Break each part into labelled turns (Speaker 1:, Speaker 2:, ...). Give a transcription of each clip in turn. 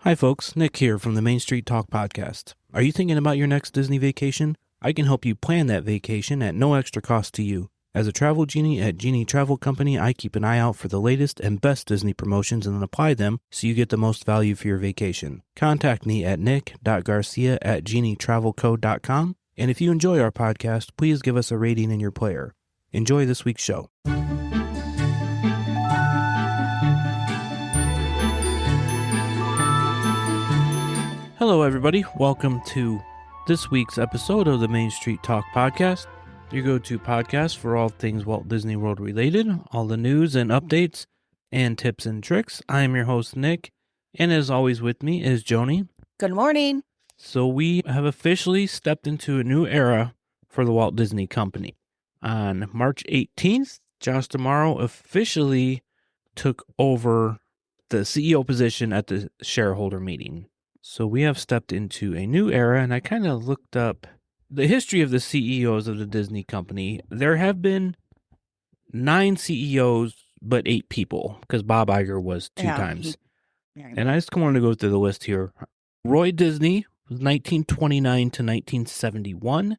Speaker 1: Hi folks, Nick here from the Main Street Talk podcast. Are you thinking about your next Disney vacation? I can help you plan that vacation at no extra cost to you. As a travel genie at Genie Travel Company, I keep an eye out for the latest and best Disney promotions and then apply them so you get the most value for your vacation. Contact me at nick.garcia@genietravelco.com. And if you enjoy our podcast, please give us a rating in your player. Enjoy this week's show. Hello, everybody. Welcome to this week's episode of the Main Street Talk podcast, your go-to podcast for all things Walt Disney World related, all the news and updates and tips and tricks. I am your host, Nick, and as always with me is Joni.
Speaker 2: Good morning.
Speaker 1: So we have officially stepped into a new era for the Walt Disney Company. On March 18th, Josh D'Amaro officially took over the CEO position at the shareholder meeting. So we have stepped into a new era, and I kind of looked up the history of the CEOs of the Disney Company. There have been 9 CEOs, but 8 people, because Bob Iger was 2 times. And I just wanted to go through the list here. Roy Disney was 1929 to 1971.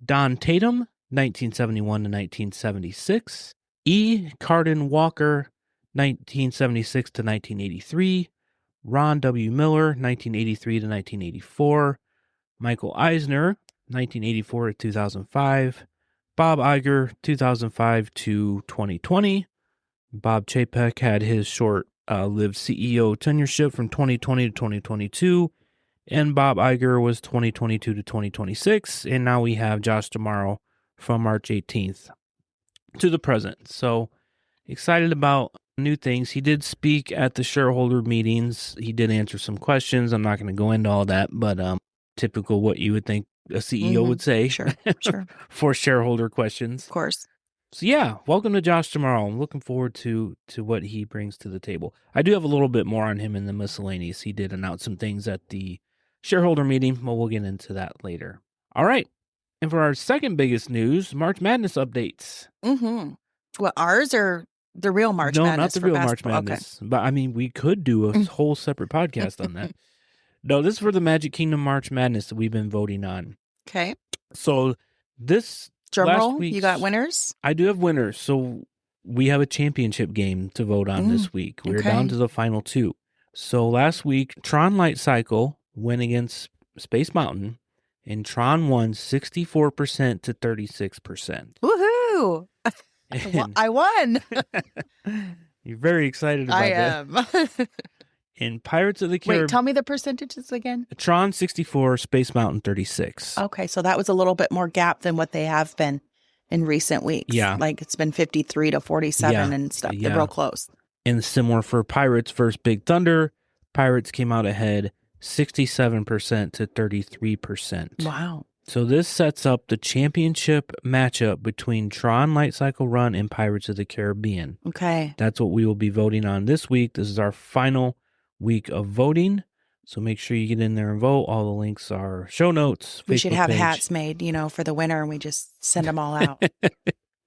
Speaker 1: Don Tatum, 1971 to 1976. E. Carden Walker, 1976 to 1983. Ron W. Miller, 1983 to 1984. Michael Eisner, 1984 to 2005. Bob Iger, 2005 to 2020. Bob Chapek had his short-lived CEO tenureship from 2020 to 2022. And Bob Iger was 2022 to 2026. And now we have Josh D'Amaro from March 18th to the present. So excited about new things. He did speak at the shareholder meetings. He did answer some questions. I'm not going to go into all that, but typical what you would think a CEO would say.
Speaker 2: Sure.
Speaker 1: For shareholder questions.
Speaker 2: Of course.
Speaker 1: So yeah, welcome to Josh D'Amaro. I'm looking forward to what he brings to the table. I do have a little bit more on him in the miscellaneous. He did announce some things at the shareholder meeting, but we'll get into that later. All right. And for our second biggest news, March Madness updates.
Speaker 2: What, ours or the real March
Speaker 1: Madness?
Speaker 2: Madness?
Speaker 1: No, not the real March Madness. Okay. But I mean, we could do a whole separate podcast on that. No, this is for the Magic Kingdom March Madness that we've been voting on.
Speaker 2: Okay.
Speaker 1: So this
Speaker 2: drum roll, you got winners?
Speaker 1: I do have winners. So we have a championship game to vote on this week. We're down to the final 2. So last week, TRON Lightcycle went against Space Mountain, and TRON won 64% to 36%.
Speaker 2: Woohoo! I won.
Speaker 1: You're very excited about that.
Speaker 2: I am.
Speaker 1: In Pirates of the Caribbean.
Speaker 2: Wait, tell me the percentages again.
Speaker 1: TRON 64, Space Mountain 36.
Speaker 2: Okay, so that was a little bit more gap than what they have been in recent weeks.
Speaker 1: Yeah.
Speaker 2: Like it's been 53 to 47 and stuff. They're real close.
Speaker 1: And similar for Pirates versus Big Thunder. Pirates came out ahead 67% to 33%.
Speaker 2: Wow.
Speaker 1: So this sets up the championship matchup between TRON Lightcycle Run and Pirates of the Caribbean.
Speaker 2: Okay.
Speaker 1: That's what we will be voting on this week. This is our final week of voting. So make sure you get in there and vote. All the links are show notes.
Speaker 2: We
Speaker 1: Facebook
Speaker 2: should have
Speaker 1: page.
Speaker 2: hats made, for the winner, and we just send them all out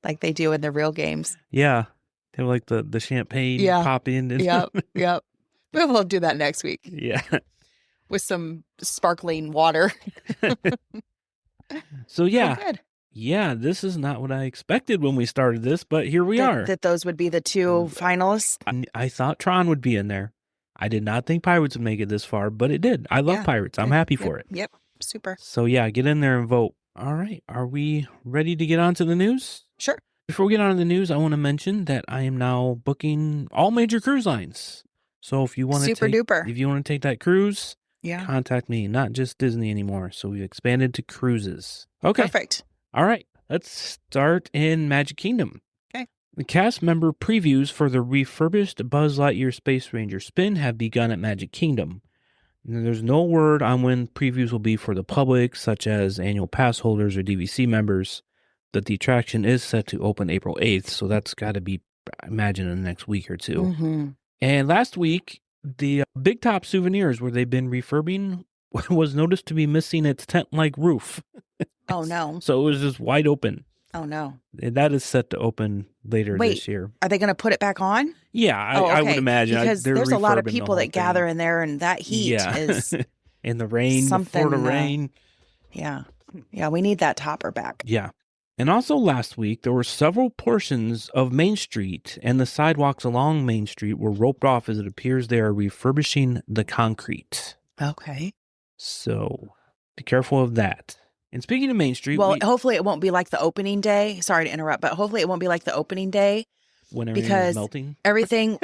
Speaker 2: like they do in the real games.
Speaker 1: Yeah. They're like the champagne pop in. And
Speaker 2: Yep. We'll do that next week.
Speaker 1: Yeah.
Speaker 2: With some sparkling water.
Speaker 1: So yeah.
Speaker 2: Oh, good.
Speaker 1: Yeah, this is not what I expected when we started this, but here we are.
Speaker 2: That those would be the 2 finalists?
Speaker 1: I thought TRON would be in there. I did not think Pirates would make it this far, but it did. I love Pirates. I'm happy for it.
Speaker 2: Yep. Super.
Speaker 1: So yeah, get in there and vote. All right. Are we ready to get on to the news?
Speaker 2: Sure.
Speaker 1: Before we get on to the news, I want to mention that I am now booking all major cruise lines. So if you want to take that cruise, contact me. Not just Disney anymore. So we've expanded to cruises. Okay.
Speaker 2: Perfect.
Speaker 1: All right. Let's start in Magic Kingdom.
Speaker 2: Okay.
Speaker 1: The cast member previews for the refurbished Buzz Lightyear Space Ranger spin have begun at Magic Kingdom. There's no word on when previews will be for the public, such as annual pass holders or DVC members, but the attraction is set to open April 8th, so that's got to be, I imagine, in the next week or 2. And last week, the Big Top Souvenirs, where they've been refurbing, was noticed to be missing its tent-like roof.
Speaker 2: Oh, no.
Speaker 1: So it was just wide open.
Speaker 2: Oh, no.
Speaker 1: That is set to open later
Speaker 2: Wait,
Speaker 1: this year.
Speaker 2: are they going to put it back on?
Speaker 1: Yeah, I would imagine.
Speaker 2: Because
Speaker 1: They're
Speaker 2: there's a lot of
Speaker 1: refurbing the
Speaker 2: people
Speaker 1: whole
Speaker 2: that gather
Speaker 1: thing.
Speaker 2: in there, and that heat
Speaker 1: Yeah.
Speaker 2: is
Speaker 1: In the rain, the
Speaker 2: something.
Speaker 1: Florida rain.
Speaker 2: Yeah. Yeah, we need that topper back.
Speaker 1: Yeah. And also last week, there were several portions of Main Street and the sidewalks along Main Street were roped off as it appears they are refurbishing the concrete.
Speaker 2: Okay.
Speaker 1: So be careful of that. And speaking of Main Street,
Speaker 2: Well, hopefully it won't be like the opening day. Sorry to interrupt, but hopefully it won't be like the opening day
Speaker 1: when everything
Speaker 2: because
Speaker 1: was melting.
Speaker 2: everything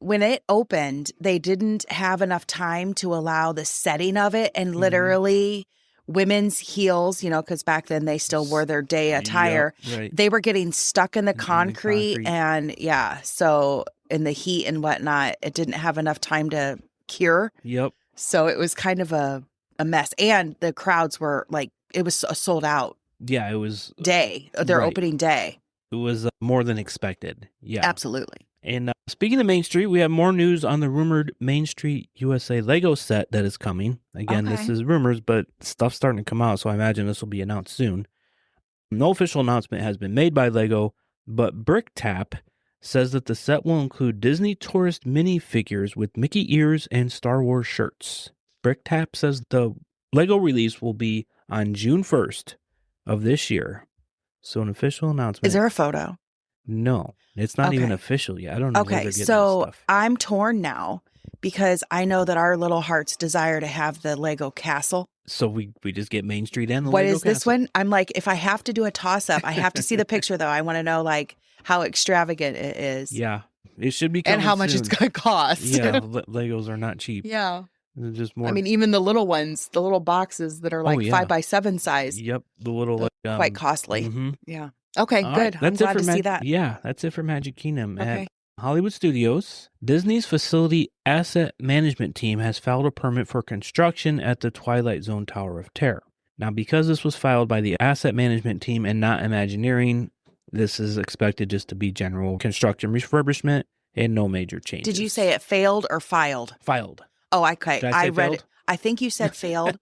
Speaker 2: when it opened, they didn't have enough time to allow the setting of it, and literally women's heels, because back then they still wore their day attire.
Speaker 1: Yep, right.
Speaker 2: They were getting stuck in the concrete, and so in the heat and whatnot, it didn't have enough time to cure.
Speaker 1: Yep.
Speaker 2: So it was kind of a mess, and the crowds were like, it was a sold out.
Speaker 1: Yeah, it was
Speaker 2: their opening day.
Speaker 1: It was more than expected. Yeah,
Speaker 2: absolutely.
Speaker 1: And speaking of Main Street, we have more news on the rumored Main Street USA Lego set that is coming. Again, This is rumors, but stuff's starting to come out, so I imagine this will be announced soon. No official announcement has been made by Lego, but BrickTap says that the set will include Disney tourist minifigures with Mickey ears and Star Wars shirts. BrickTap says the Lego release will be on June 1st of this year. So an official announcement.
Speaker 2: Is there a photo?
Speaker 1: No, it's not even official yet. I don't know.
Speaker 2: Okay, so I'm torn now because I know that our little hearts desire to have the Lego castle.
Speaker 1: So we just get Main Street and the
Speaker 2: What
Speaker 1: Lego
Speaker 2: is this
Speaker 1: castle?
Speaker 2: one? I'm like, if I have to do a toss-up, I have to see the picture, though. I want to know, like, how extravagant it is.
Speaker 1: Yeah, it should be coming
Speaker 2: and how much
Speaker 1: soon.
Speaker 2: it's going to cost.
Speaker 1: Yeah, Legos are not cheap.
Speaker 2: Yeah.
Speaker 1: They're just more.
Speaker 2: I mean, even the little ones, the little boxes that are like 5x7 size.
Speaker 1: Yep, the little
Speaker 2: quite costly.
Speaker 1: Mm-hmm.
Speaker 2: Yeah. Okay,
Speaker 1: all
Speaker 2: good.
Speaker 1: Right,
Speaker 2: I'm glad to see that.
Speaker 1: Yeah, that's it for Magic Kingdom.
Speaker 2: Okay.
Speaker 1: At Hollywood Studios, Disney's facility asset management team has filed a permit for construction at the Twilight Zone Tower of Terror. Now, because this was filed by the asset management team and not Imagineering, this is expected just to be general construction refurbishment and no major changes.
Speaker 2: Did you say it failed or filed?
Speaker 1: Filed.
Speaker 2: Oh, okay. I read
Speaker 1: failed?
Speaker 2: it. I think you said failed.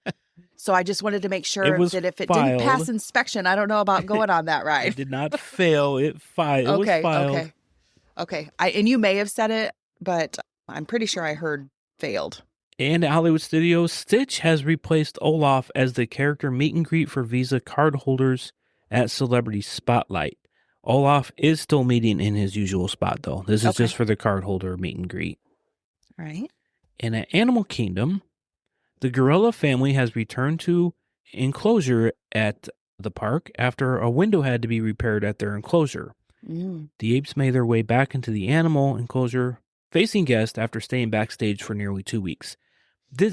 Speaker 2: So I just wanted to make sure that if it
Speaker 1: filed.
Speaker 2: didn't pass inspection, I don't know about going on that ride.
Speaker 1: It did not fail. It filed. It was filed.
Speaker 2: Okay. And you may have said it, but I'm pretty sure I heard failed.
Speaker 1: And at Hollywood Studios, Stitch has replaced Olaf as the character meet and greet for Visa card holders at Celebrity Spotlight. Olaf is still meeting in his usual spot, though. This is just for the card holder meet and greet.
Speaker 2: Right.
Speaker 1: And at Animal Kingdom, the gorilla family has returned to enclosure at the park after a window had to be repaired at their enclosure. The apes made their way back into the animal enclosure, facing guests after staying backstage for nearly 2 weeks.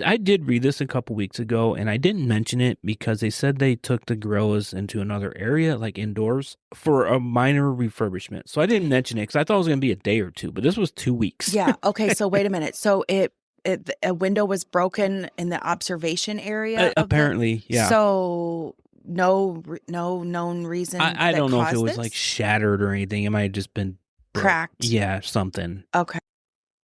Speaker 1: I did read this a couple weeks ago, and I didn't mention it because they said they took the gorillas into another area, like indoors, for a minor refurbishment. So I didn't mention it because I thought it was going to be a day or two, but this was 2 weeks.
Speaker 2: Yeah. Okay. So wait a minute. So a window was broken in the observation area?
Speaker 1: Apparently, yeah.
Speaker 2: So no known reason.
Speaker 1: I don't know if it was like shattered or anything. It might have just been
Speaker 2: cracked.
Speaker 1: Yeah, something.
Speaker 2: Okay.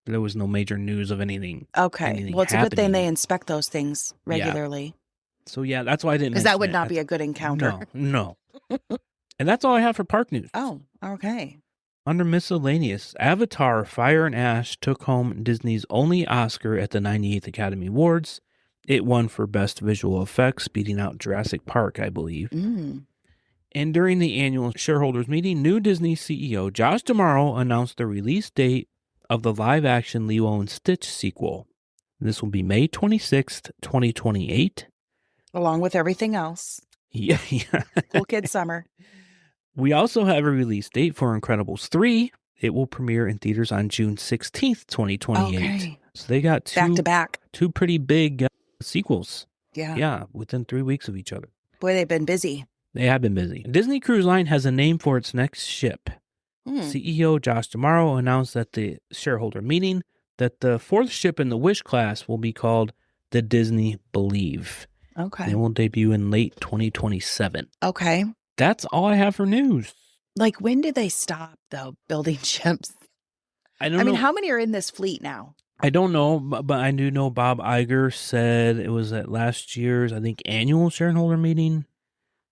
Speaker 1: There was no major news of anything.
Speaker 2: Okay. Well, it's a good thing they inspect those things regularly.
Speaker 1: Yeah. So yeah, that's why I didn't.
Speaker 2: Because that would not be a good encounter.
Speaker 1: No. And that's all I have for park news.
Speaker 2: Oh, okay.
Speaker 1: Under miscellaneous, Avatar: Fire and Ash took home Disney's only Oscar at the 98th Academy Awards. It won for Best Visual Effects, beating out Jurassic Park, I believe. And during the annual shareholders meeting, new Disney CEO Josh D'Amaro announced the release date of the live-action Lilo and Stitch sequel. This will be May 26th, 2028.
Speaker 2: Along with everything else.
Speaker 1: Yeah.
Speaker 2: Cool Kid Summer.
Speaker 1: We also have a release date for Incredibles 3. It will premiere in theaters on June 16th, 2028.
Speaker 2: Okay.
Speaker 1: So they got
Speaker 2: back to back.
Speaker 1: Two pretty big sequels.
Speaker 2: Yeah.
Speaker 1: Yeah, within 3 weeks of each other.
Speaker 2: Boy, they've been busy.
Speaker 1: They have been busy. Disney Cruise Line has a name for its next ship. CEO Josh D'Amaro announced at the shareholder meeting that the fourth ship in the Wish class will be called the Disney Believe.
Speaker 2: Okay.
Speaker 1: It will debut in late 2027.
Speaker 2: Okay.
Speaker 1: That's all I have for news.
Speaker 2: Like, when did they stop, though, building ships?
Speaker 1: I mean,
Speaker 2: how many are in this fleet now?
Speaker 1: I don't know, but I do know Bob Iger said it was at last year's, I think, annual shareholder meeting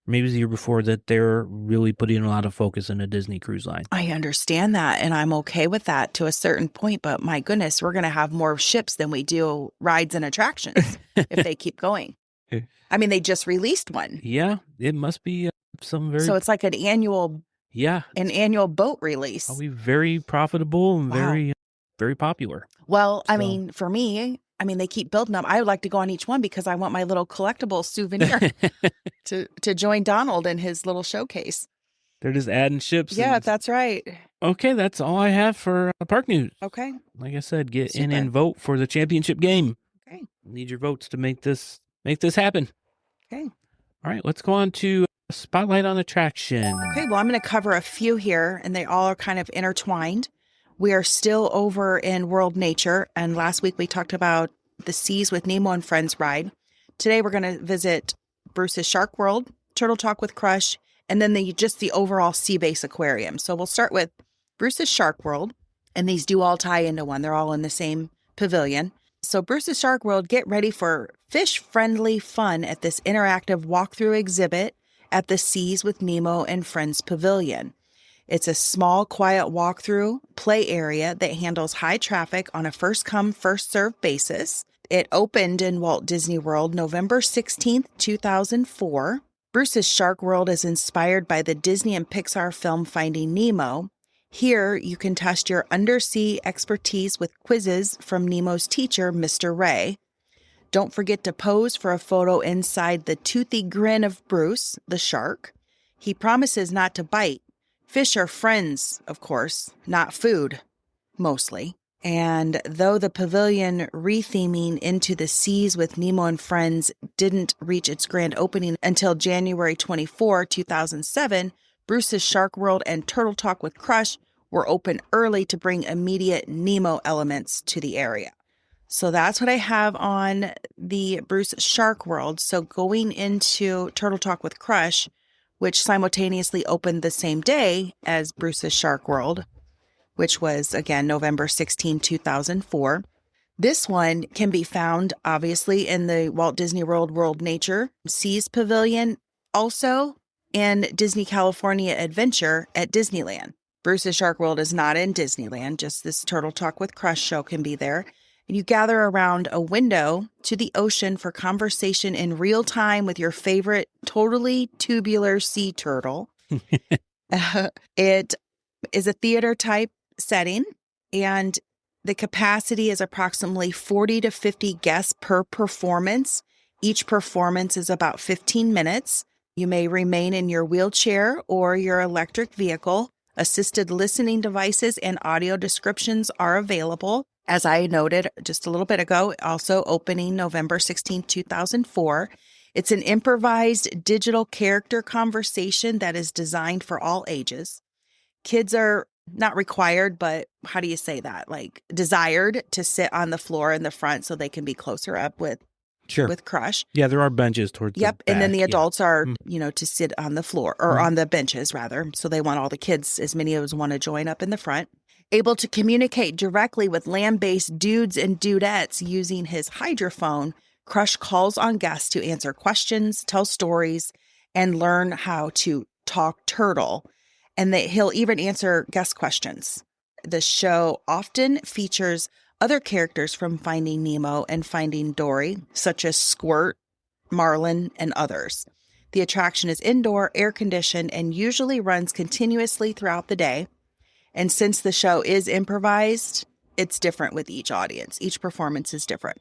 Speaker 1: maybe it was the year before, that they're really putting a lot of focus in a Disney Cruise Line.
Speaker 2: I understand that, and I'm okay with that to a certain point, but my goodness, we're going to have more ships than we do rides and attractions if they keep going. I mean, they just released one.
Speaker 1: Yeah, it must be some very...
Speaker 2: So it's like an annual boat release.
Speaker 1: Probably very profitable and
Speaker 2: Wow.
Speaker 1: very popular.
Speaker 2: Well, I mean, for me, they keep building them. I would like to go on each one because I want my little collectible souvenir to join Donald in his little showcase.
Speaker 1: They're just adding ships.
Speaker 2: Yeah, that's right.
Speaker 1: Okay, that's all I have for park news.
Speaker 2: Okay.
Speaker 1: Like I said, get in and vote for the championship game.
Speaker 2: Okay.
Speaker 1: Need your votes to make this happen.
Speaker 2: Okay.
Speaker 1: All right, let's go on to Spotlight on Attraction.
Speaker 2: Okay, well, I'm going to cover a few here, and they all are kind of intertwined. We are still over in World Nature, and last week we talked about the Seas with Nemo and Friends ride. Today we're going to visit Bruce's Shark World, Turtle Talk with Crush, and then the overall SeaBase Aquarium. So we'll start with Bruce's Shark World, and these do all tie into one. They're all in the same pavilion. So Bruce's Shark World, get ready for fish-friendly fun at this interactive walkthrough exhibit at the Seas with Nemo and Friends Pavilion. It's a small, quiet walkthrough play area that handles high traffic on a first-come, first-served basis. It opened in Walt Disney World November 16th, 2004. Bruce's Shark World is inspired by the Disney and Pixar film Finding Nemo. Here, you can test your undersea expertise with quizzes from Nemo's teacher, Mr. Ray. Don't forget to pose for a photo inside the toothy grin of Bruce, the shark. He promises not to bite. Fish are friends, of course, not food, mostly. And though the pavilion retheming into the Seas with Nemo and Friends didn't reach its grand opening until January 24, 2007, Bruce's Shark World and Turtle Talk with Crush were open early to bring immediate Nemo elements to the area. So that's what I have on the Bruce Shark World. So going into Turtle Talk with Crush, which simultaneously opened the same day as Bruce's Shark World, which was, again, November 16, 2004. This one can be found, obviously, in the Walt Disney World World Nature Seas Pavilion, also in Disney California Adventure at Disneyland. Bruce's Shark World is not in Disneyland, just this Turtle Talk with Crush show can be there. And you gather around a window to the ocean for conversation in real time with your favorite totally tubular sea turtle. It is a theater type setting, and the capacity is approximately 40 to 50 guests per performance. Each performance is about 15 minutes. You may remain in your wheelchair or your electric vehicle. Assisted listening devices and audio descriptions are available. As I noted just a little bit ago, also opening November 16, 2004. It's an improvised digital character conversation that is designed for all ages. Kids are not required, but how do you say that? Like desired to sit on the floor in the front so they can be closer up with Crush.
Speaker 1: Yeah, there are benches towards the back.
Speaker 2: And then the adults are, to sit on the floor or on the benches rather. So they want all the kids, as many as want to join up in the front. Able to communicate directly with land-based dudes and dudettes using his hydrophone, Crush calls on guests to answer questions, tell stories, and learn how to talk turtle. And that he'll even answer guest questions. The show often features other characters from Finding Nemo and Finding Dory, such as Squirt, Marlin, and others. The attraction is indoor, air-conditioned, and usually runs continuously throughout the day. And since the show is improvised, it's different with each audience. Each performance is different.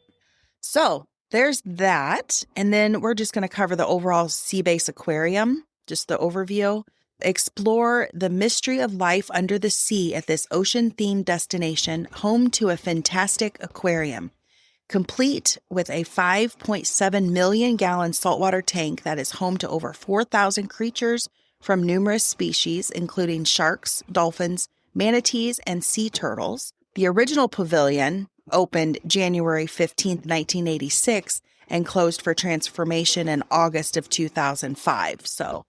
Speaker 2: So there's that. And then we're just going to cover the overall SeaBase Aquarium, just the overview. Explore the mystery of life under the sea at this ocean-themed destination, home to a fantastic aquarium. Complete with a 5.7 million gallon saltwater tank that is home to over 4,000 creatures from numerous species, including sharks, dolphins, manatees, and sea turtles. The original pavilion opened January 15th, 1986, and closed for transformation in August of 2005. So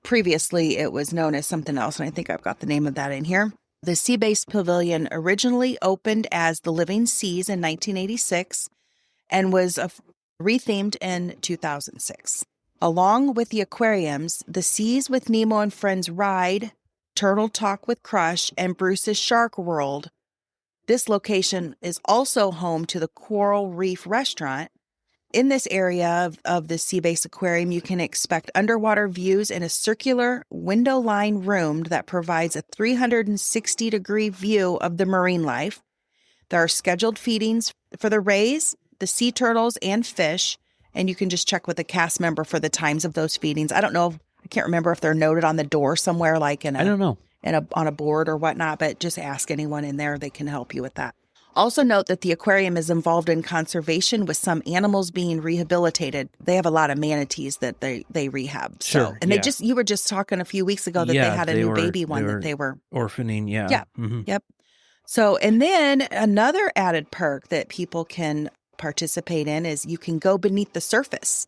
Speaker 2: previously it was known as something else, and I think I've got the name of that in here. The SeaBase Pavilion originally opened as the Living Seas in 1986 and was rethemed in 2006. Along with the aquariums, the Seas with Nemo and Friends ride, Turtle Talk with Crush, and Bruce's Shark World. This location is also home to the Coral Reef Restaurant. In this area of the SeaBase Aquarium, you can expect underwater views in a circular window-lined room that provides a 360-degree view of the marine life. There are scheduled feedings for the rays, the sea turtles, and fish, and you can just check with a cast member for the times of those feedings. I can't remember if they're noted on the door somewhere, like I don't know. On a board or whatnot, but just ask anyone in there. They can help you with that. Also note that the aquarium is involved in conservation with some animals being rehabilitated. They have a lot of manatees that they rehab.
Speaker 1: Sure.
Speaker 2: And you were just talking a few weeks ago that they had a new baby one that they were
Speaker 1: orphaning. Yeah.
Speaker 2: Yeah. Mm-hmm. Yep. So, and then another added perk that people can participate in is you can go beneath the surface.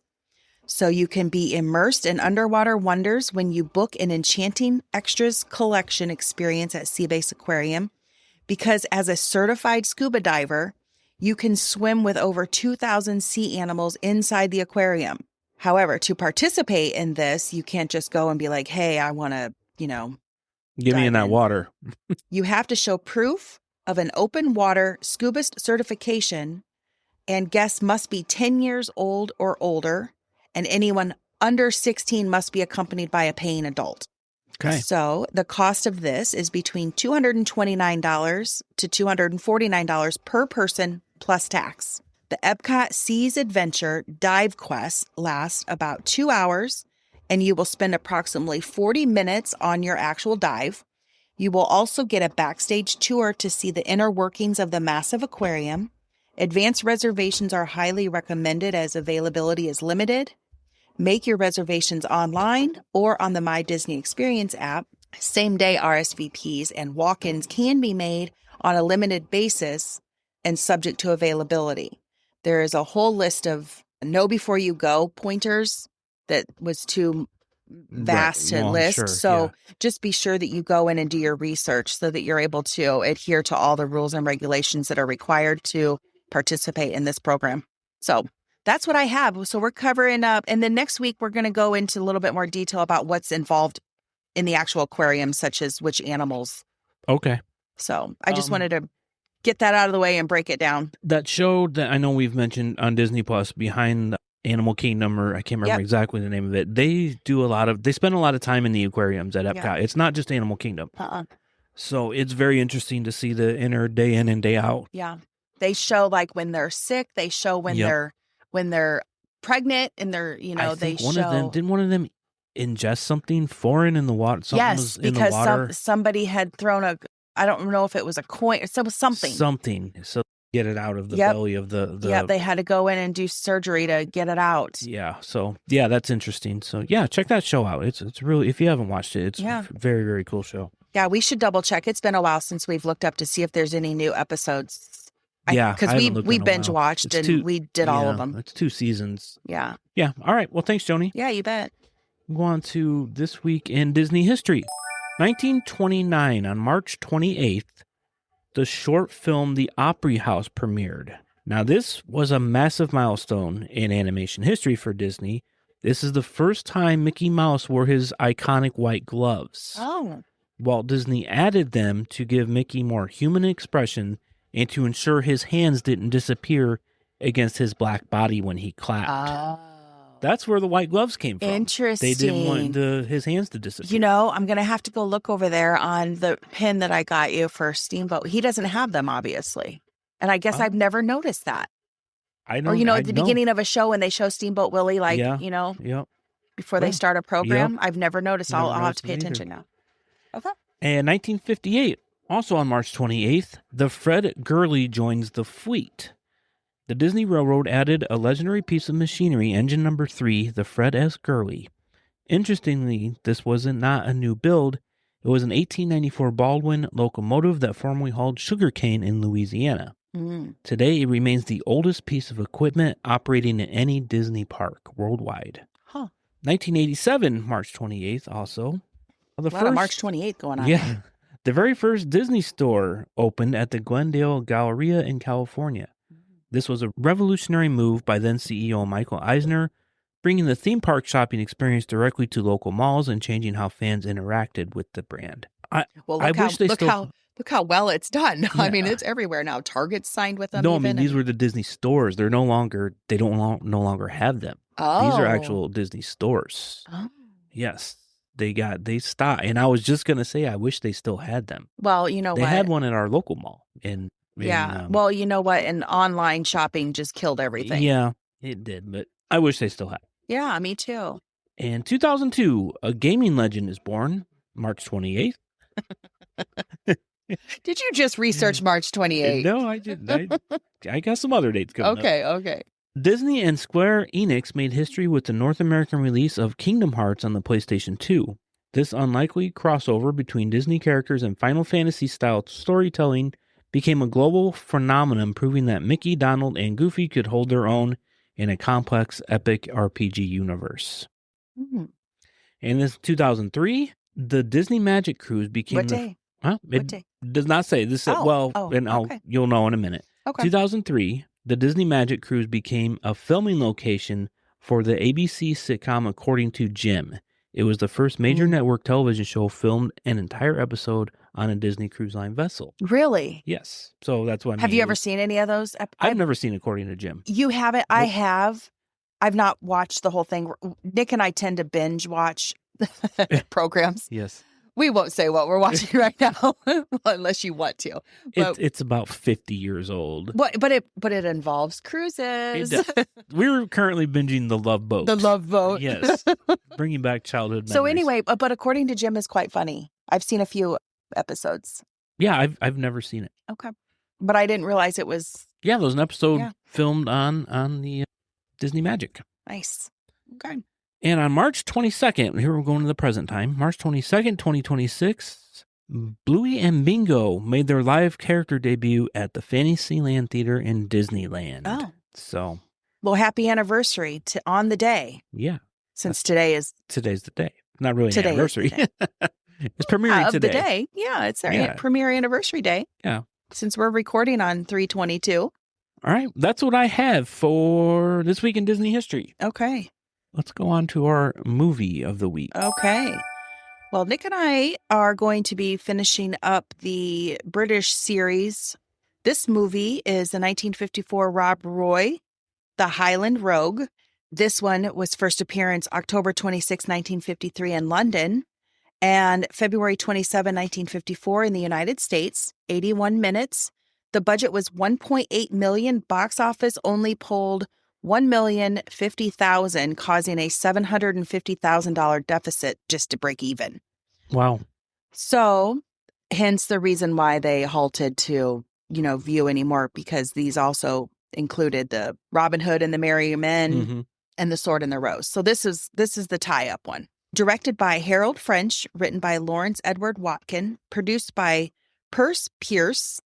Speaker 2: So you can be immersed in underwater wonders when you book an enchanting extras collection experience at SeaBase Aquarium, because as a certified scuba diver, you can swim with over 2,000 sea animals inside the aquarium. However, to participate in this, you can't just go and be like, hey, I want to,
Speaker 1: get me in that water.
Speaker 2: You have to show proof of an open water scuba certification, and guests must be 10 years old or older. And anyone under 16 must be accompanied by a paying adult.
Speaker 1: Okay.
Speaker 2: So the cost of this is between $229 to $249 per person plus tax. The EPCOT Seas Adventure Dive Quest lasts about 2 hours, and you will spend approximately 40 minutes on your actual dive. You will also get a backstage tour to see the inner workings of the massive aquarium. Advanced reservations are highly recommended as availability is limited. Make your reservations online or on the My Disney Experience app. Same-day RSVPs and walk-ins can be made on a limited basis and subject to availability. There is a whole list of know before you go pointers that was too vast to list.
Speaker 1: Sure,
Speaker 2: so just be sure that you go in and do your research so that you're able to adhere to all the rules and regulations that are required to participate in this program. So that's what I have. So we're covering up. And then next week, we're going to go into a little bit more detail about what's involved in the actual aquarium, such as which animals.
Speaker 1: Okay.
Speaker 2: So I just wanted to get that out of the way and break it down.
Speaker 1: That show that I know we've mentioned on Disney Plus, Behind the Animal Kingdom, or I can't remember exactly the name of it. They spend a lot of time in the aquariums at Epcot. Yeah. It's not just Animal Kingdom. So it's very interesting to see the inner day in and day out.
Speaker 2: Yeah. They show like when they're sick. They show when they're pregnant, and they're,
Speaker 1: didn't one of them ingest something foreign in the water?
Speaker 2: Yes, because somebody had thrown I don't know if it was a coin, it was something.
Speaker 1: So get it out of the belly of the.
Speaker 2: Yeah, they had to go in and do surgery to get it out.
Speaker 1: Yeah. So that's interesting. So check that show out. It's really, if you haven't watched it, it's a very, very cool show. Yeah,
Speaker 2: we should double check. It's been a while since we've looked up to see if there's any new episodes.
Speaker 1: Because
Speaker 2: we binge watched and we did all of them.
Speaker 1: It's 2 seasons.
Speaker 2: Yeah.
Speaker 1: Yeah. All right. Well, thanks, Joni.
Speaker 2: Yeah, you bet.
Speaker 1: Go on to This Week in Disney History. 1929, on March 28th, the short film The Opry House premiered. Now, this was a massive milestone in animation history for Disney. This is the first time Mickey Mouse wore his iconic white gloves.
Speaker 2: Oh.
Speaker 1: Walt Disney added them to give Mickey more human expression and to ensure his hands didn't disappear against his black body when he clapped.
Speaker 2: Oh.
Speaker 1: That's where the white gloves came from.
Speaker 2: Interesting.
Speaker 1: They didn't want his hands to disappear.
Speaker 2: I'm going to have to go look over there on the pin that I got you for Steamboat. He doesn't have them, obviously. And I guess I've never noticed that.
Speaker 1: I know.
Speaker 2: Or, at the beginning of a show when they show Steamboat Willie, before they start a program. I've never noticed. I'll have to pay attention now. Okay.
Speaker 1: And 1958. Also on March 28th, the Fred Gurley joins the fleet. The Disney Railroad added a legendary piece of machinery, engine number 3, the Fred S. Gurley. Interestingly, this wasn't not a new build. It was an 1894 Baldwin locomotive that formerly hauled sugarcane in Louisiana. Today, it remains the oldest piece of equipment operating in any Disney park worldwide. 1987, March 28th, also.
Speaker 2: March 28th going on.
Speaker 1: Yeah. The very first Disney store opened at the Glendale Galleria in California. This was a revolutionary move by then CEO Michael Eisner bringing the theme park shopping experience directly to local malls and changing how fans interacted with the brand.
Speaker 2: Well,
Speaker 1: I wish they
Speaker 2: look how well it's done.
Speaker 1: Yeah.
Speaker 2: I mean, it's everywhere now. Target's signed with them.
Speaker 1: No, I mean, these were the Disney stores. They're no longer no longer have them.
Speaker 2: Oh.
Speaker 1: These are actual Disney stores.
Speaker 2: Oh.
Speaker 1: Yes. They stopped. And I was just going to say, I wish they still had them.
Speaker 2: Well, you know
Speaker 1: They
Speaker 2: what?
Speaker 1: had one at our local mall.
Speaker 2: Well, you know what? And online shopping just killed everything.
Speaker 1: Yeah, it did. But I wish they still had.
Speaker 2: Yeah, me too.
Speaker 1: In 2002, a gaming legend is born, March 28th.
Speaker 2: Did you just research March 28th?
Speaker 1: No, I didn't. I got some other dates coming up.
Speaker 2: Okay.
Speaker 1: Disney and Square Enix made history with the North American release of Kingdom Hearts on the PlayStation 2. This unlikely crossover between Disney characters and Final Fantasy-style storytelling became a global phenomenon, proving that Mickey, Donald, and Goofy could hold their own in a complex, epic RPG universe.
Speaker 2: Mm-hmm.
Speaker 1: And in 2003, the Disney Magic Cruise became...
Speaker 2: What day?
Speaker 1: What day? Does not say. This said, you'll know in a minute.
Speaker 2: Okay.
Speaker 1: 2003, the Disney Magic Cruise became a filming location for the ABC sitcom According to Jim. It was the first major network television show filmed an entire episode on a Disney Cruise Line vessel.
Speaker 2: Really?
Speaker 1: Yes. So that's what I mean.
Speaker 2: Have you ever seen any of those?
Speaker 1: I've never seen According to Jim.
Speaker 2: You haven't? Nope. I have. I've not watched the whole thing. Nick and I tend to binge watch programs.
Speaker 1: Yes.
Speaker 2: We won't say what we're watching right now, unless you want to.
Speaker 1: But it's about 50 years old.
Speaker 2: But it involves cruises.
Speaker 1: We're currently binging The Love Boat.
Speaker 2: The Love Boat.
Speaker 1: Yes. Bringing back childhood memories.
Speaker 2: So anyway, but According to Jim is quite funny. I've seen a few episodes.
Speaker 1: Yeah, I've never seen it.
Speaker 2: Okay. But I didn't realize it was...
Speaker 1: Yeah, there was an episode filmed on the Disney Magic.
Speaker 2: Nice. Okay.
Speaker 1: And on March 22nd, here we're going to the present time, March 22nd, 2026, Bluey and Bingo made their live character debut at the Fantasyland Theater in Disneyland.
Speaker 2: Oh.
Speaker 1: So.
Speaker 2: Well, happy anniversary on the day.
Speaker 1: Yeah.
Speaker 2: Since today's
Speaker 1: the day. Not really an anniversary. It's premiering
Speaker 2: of
Speaker 1: today.
Speaker 2: The day. Yeah, it's their premiere anniversary day.
Speaker 1: Yeah.
Speaker 2: Since we're recording on 3/22.
Speaker 1: All right. That's what I have for this week in Disney history.
Speaker 2: Okay.
Speaker 1: Let's go on to our movie of the week.
Speaker 2: Okay. Well, Nick and I are going to be finishing up the British series. This movie is the 1954 Rob Roy, The Highland Rogue. This one was first appearance October 26, 1953 in London, and February 27, 1954 in the United States, 81 minutes. The budget was $1.8 million. Box office only pulled $1,050,000, causing a $750,000 deficit just to break even.
Speaker 1: Wow.
Speaker 2: So, hence the reason why they halted to, view anymore, because these also included the Robin Hood and the Merry Men and the Sword and the Rose. So this is the tie-up one. Directed by Harold French, written by Lawrence Edward Watkin, produced by Perce Pierce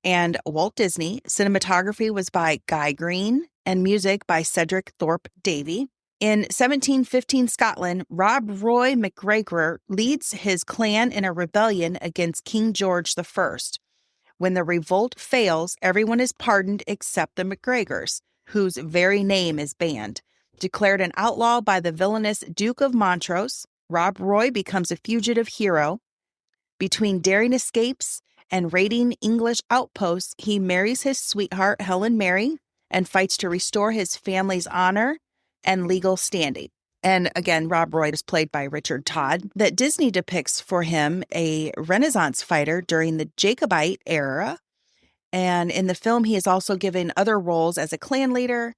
Speaker 2: and Walt Disney. Cinematography was by Guy Green and music by Cedric Thorpe Davy. In 1715 Scotland, Rob Roy MacGregor leads his clan in a rebellion against King George I. When the revolt fails, everyone is pardoned except the MacGregors, whose very name is banned. Declared an outlaw by the villainous Duke of Montrose, Rob Roy becomes a fugitive hero. Between daring escapes and raiding English outposts, he marries his sweetheart, Helen Mary, and fights to restore his family's honor and legal standing. And again, Rob Roy is played by Richard Todd. That Disney depicts for him a Renaissance fighter during the Jacobite era. And in the film, he is also given other roles as a clan leader,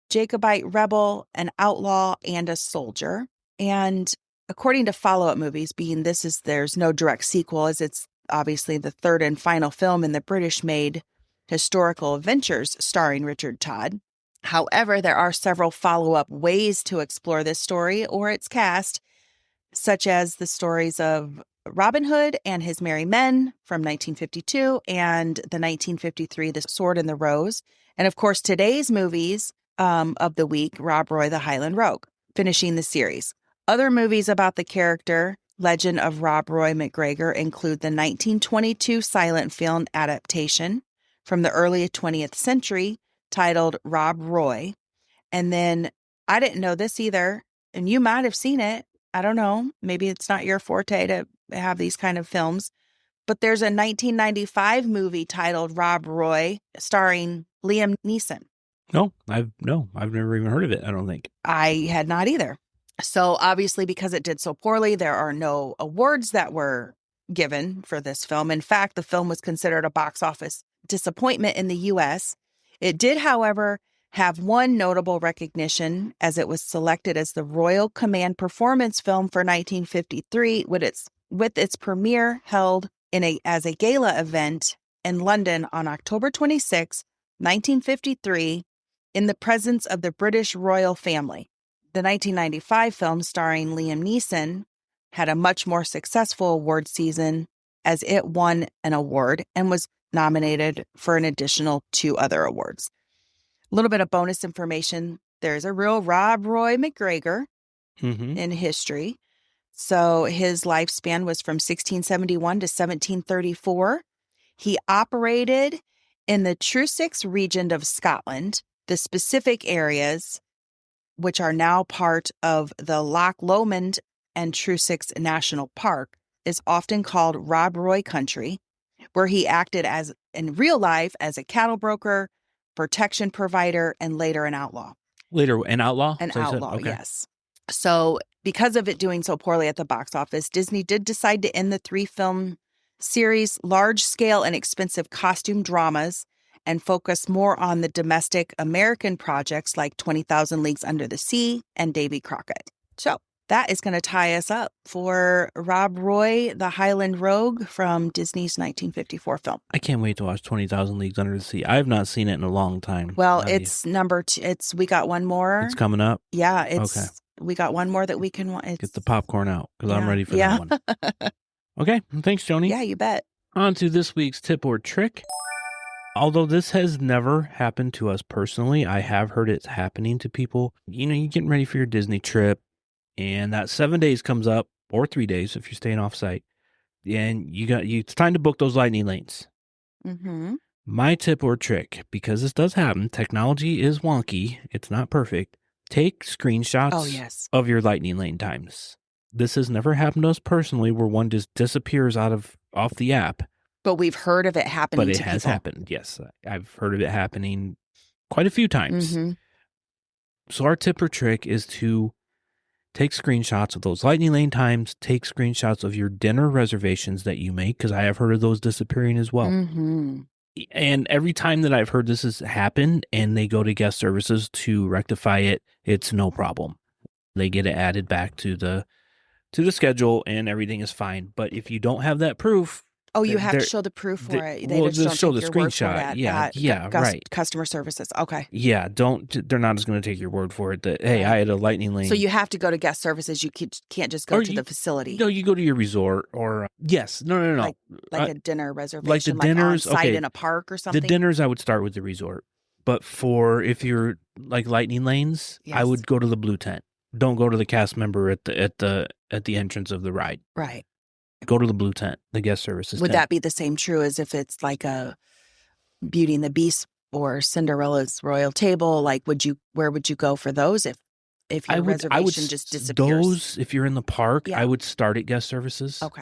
Speaker 2: Jacobite rebel, an outlaw, and a soldier. And according to follow-up movies, there's no direct sequel, as it's obviously the third and final film in the British-made historical adventures starring Richard Todd. However, there are several follow-up ways to explore this story or its cast, such as the stories of Robin Hood and His Merry Men from 1952 and the 1953 The Sword and the Rose. And of course, today's movies of the week, Rob Roy, The Highland Rogue, finishing the series. Other movies about the character, Legend of Rob Roy MacGregor, include the 1922 silent film adaptation from the early 20th century titled Rob Roy, and then I didn't know this either, and you might have seen it. I don't know. Maybe it's not your forte to have these kind of films, but there's a 1995 movie titled Rob Roy starring Liam Neeson.
Speaker 1: No, I've never even heard of it, I don't think.
Speaker 2: I had not either. So obviously, because it did so poorly, there are no awards that were given for this film. In fact, the film was considered a box office disappointment in the U.S. It did, however, have one notable recognition as it was selected as the Royal Command Performance Film for 1953 with its premiere held as a gala event in London on October 26, 1953, in the presence of the British royal family. The 1995 film starring Liam Neeson had a much more successful award season as it won an award and was nominated for an additional 2 other awards. A little bit of bonus information. There's a real Rob Roy McGregor in history. So his lifespan was from 1671 to 1734. He operated in the Trussix region of Scotland. The specific areas, which are now part of the Loch Lomond and Trussix National Park, is often called Rob Roy Country, where he acted as in real life as a cattle broker, protection provider, and later an outlaw.
Speaker 1: Later an outlaw?
Speaker 2: An
Speaker 1: So
Speaker 2: outlaw,
Speaker 1: okay.
Speaker 2: yes. So because of it doing so poorly at the box office, Disney did decide to end the 3-film series, large-scale and expensive costume dramas, and focus more on the domestic American projects like 20,000 Leagues Under the Sea and Davy Crockett. So that is going to tie us up for Rob Roy, the Highland Rogue from Disney's 1954 film.
Speaker 1: I can't wait to watch 20,000 Leagues Under the Sea. I have not seen it in a long time.
Speaker 2: Well, it's number 2. We got one more.
Speaker 1: It's coming up?
Speaker 2: Yeah,
Speaker 1: Okay.
Speaker 2: We got one more that we can watch.
Speaker 1: Get the popcorn out because I'm ready for that one. Okay. Thanks, Joni.
Speaker 2: Yeah, you bet.
Speaker 1: On to this week's tip or trick. Although this has never happened to us personally, I have heard it's happening to people. You know, you're getting ready for your Disney trip, and that 7 days comes up, or 3 days if you're staying off site, and it's time to book those lightning lanes.
Speaker 2: Mm-hmm.
Speaker 1: My tip or trick, because this does happen, technology is wonky, it's not perfect. Take screenshots of your lightning lane times. This has never happened to us personally, where one just disappears off the app.
Speaker 2: But we've heard of it happening to people.
Speaker 1: But it has happened, yes. I've heard of it happening quite a few times.
Speaker 2: Mm-hmm.
Speaker 1: So our tip or trick is to take screenshots of those lightning lane times, take screenshots of your dinner reservations that you make, because I have heard of those disappearing as well.
Speaker 2: Mm-hmm.
Speaker 1: And every time that I've heard this has happened and they go to guest services to rectify it, it's no problem. They get it added back to the schedule and everything is fine. But if you don't have that proof,
Speaker 2: oh, you have to show the proof for it. They just don't
Speaker 1: show
Speaker 2: take
Speaker 1: the
Speaker 2: your word for
Speaker 1: screenshot.
Speaker 2: it
Speaker 1: Right.
Speaker 2: Customer services. Okay.
Speaker 1: Yeah, they're not just going to take your word for it that, hey, I had a lightning lane.
Speaker 2: So you have to go to guest services. You can't just go to the facility.
Speaker 1: No, you go to your resort or, yes. No.
Speaker 2: Like a dinner reservation.
Speaker 1: Like the dinners.
Speaker 2: On site in a park or something.
Speaker 1: The dinners, I would start with the resort. But if you're like lightning lanes, I would go to the blue tent. Don't go to the cast member at the entrance of the ride.
Speaker 2: Right.
Speaker 1: Go to the blue tent, the guest services
Speaker 2: Would
Speaker 1: tent.
Speaker 2: that be the same true as if it's like a Beauty and the Beast or Cinderella's Royal Table? Like, where would you go for those if your reservation just disappears?
Speaker 1: Those, if you're in the park, I would start at guest services.
Speaker 2: Okay.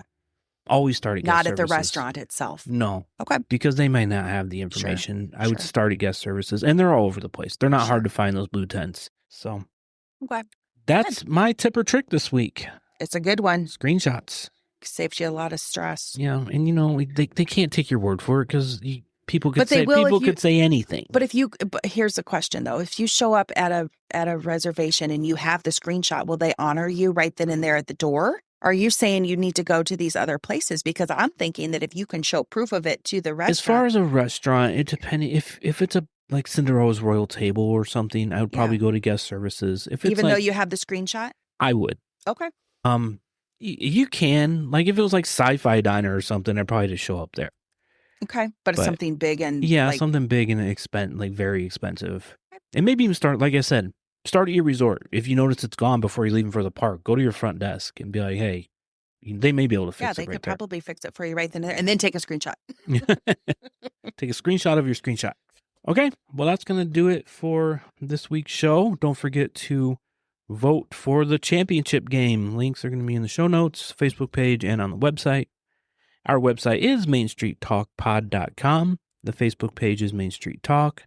Speaker 1: Always start at guest services.
Speaker 2: Not at the restaurant itself.
Speaker 1: No.
Speaker 2: Okay.
Speaker 1: Because they might not have the information.
Speaker 2: Sure.
Speaker 1: I would start at guest services, and they're all over the place. They're not hard to find, those blue tents. So
Speaker 2: okay.
Speaker 1: That's my tip or trick this week.
Speaker 2: It's a good one.
Speaker 1: Screenshots.
Speaker 2: Saves you a lot of stress.
Speaker 1: Yeah, and they can't take your word for it because people could say anything.
Speaker 2: But here's the question though: if you show up at a reservation and you have the screenshot, will they honor you right then and there at the door? Are you saying you need to go to these other places? Because I'm thinking that if you can show proof of it to the restaurant,
Speaker 1: as far as a restaurant, it depends. If it's a like Cinderella's Royal Table or something, I would probably go to guest services. If it's
Speaker 2: even though you have the screenshot,
Speaker 1: I would.
Speaker 2: Okay.
Speaker 1: You can, like, if it was like Sci-Fi Diner or something, I'd probably just show up there.
Speaker 2: Okay, but it's something big and
Speaker 1: something big and very expensive. And maybe even start, like I said, start at your resort. If you notice it's gone before you're leaving for the park, go to your front desk and be like, hey, they may be able to fix it.
Speaker 2: Yeah, they could probably fix it for you right then and there, and then take a screenshot.
Speaker 1: Take a screenshot of your screenshot. Okay, well, that's going to do it for this week's show. Don't forget to vote for the championship game. Links are going to be in the show notes, Facebook page, and on the website. Our website is mainstreettalkpod.com. The Facebook page is Main Street Talk.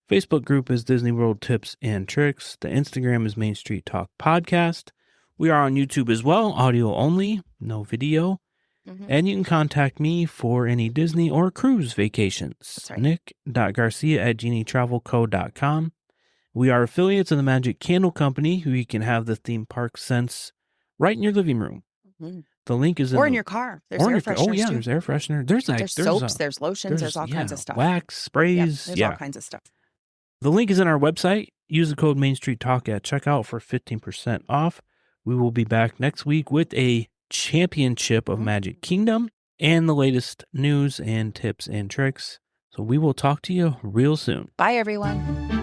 Speaker 1: Facebook group is Disney World Tips and Tricks. The Instagram is Main Street Talk Podcast. We are on YouTube as well, audio only, no video. And you can contact me for any Disney or cruise vacations.
Speaker 2: That's right.
Speaker 1: nick.garcia@genietravelco.com. We are affiliates of the Magic Candle Company, who you can have the theme park scents right in your living room. The link is
Speaker 2: in your car. There's air fresheners.
Speaker 1: Oh, yeah,
Speaker 2: too.
Speaker 1: there's air freshener. There's
Speaker 2: soaps, there's lotions, there's all kinds of stuff.
Speaker 1: Wax, sprays.
Speaker 2: There's all kinds of stuff.
Speaker 1: The link is in our website. Use the code Main Street Talk at checkout for 15% off. We will be back next week with a championship of Magic Kingdom and the latest news and tips and tricks. So we will talk to you real soon.
Speaker 2: Bye, everyone.